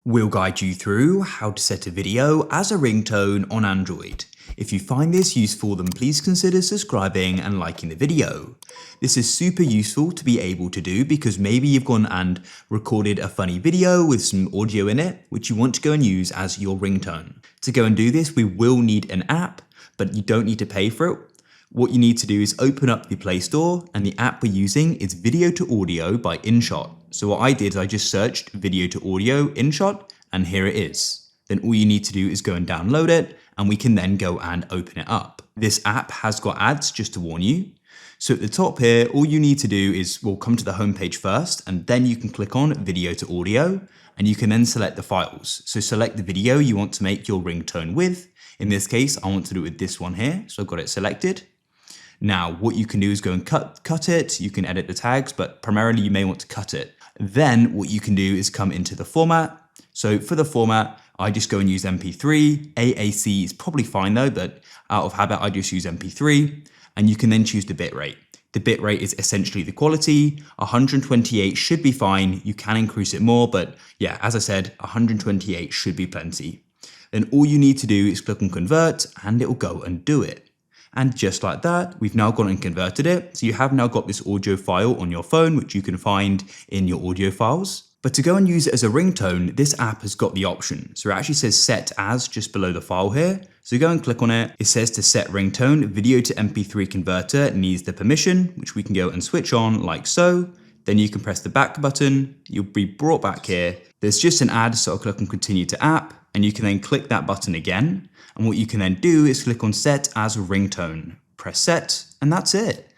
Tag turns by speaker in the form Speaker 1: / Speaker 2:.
Speaker 1: We'll guide you through how to set a video as a ringtone on Android. If you find this useful, then please consider subscribing and liking the video. This is super useful to be able to do because maybe you've gone and recorded a funny video with some audio in it, which you want to go and use as your ringtone. To go and do this, we will need an app, but you don't need to pay for it. What you need to do is open up the Play Store, and the app we're using is Video to Audio by InShot. So what I did is I just searched Video to Audio InShot, and here it is. Then all you need to do is go and download it, and we can then go and open it up. This app has got ads, just to warn you. So at the top here, all you need to do is we'll come to the home page first, and then you can click on Video to Audio, and you can then select the files. So select the video you want to make your ringtone with. In this case, I want to do it with this one here, so I've got it selected. Now, what you can do is go and cut it. You can edit the tags, but primarily you may want to cut it. Then what you can do is come into the format. So for the format, I just go and use MP3. AAC is probably fine though, but out of habit, I just use MP3. And you can then choose the bitrate. The bitrate is essentially the quality. 128 should be fine. You can increase it more, but yeah, as I said, 128 should be plenty. Then all you need to do is click on convert and it will go and do it. And just like that, we've now gone and converted it. So you have now got this audio file on your phone, which you can find in your audio files. But to go and use it as a ringtone, this app has got the option. So it actually says set as just below the file here. So go and click on it. It says to set ringtone, video to MP3 converter needs the permission, which we can go and switch on like so. Then you can press the back button. You'll be brought back here. There's just an ad, so I'll click on continue to app. And you can then click that button again. And what you can then do is click on set as ringtone. Press set, and that's it.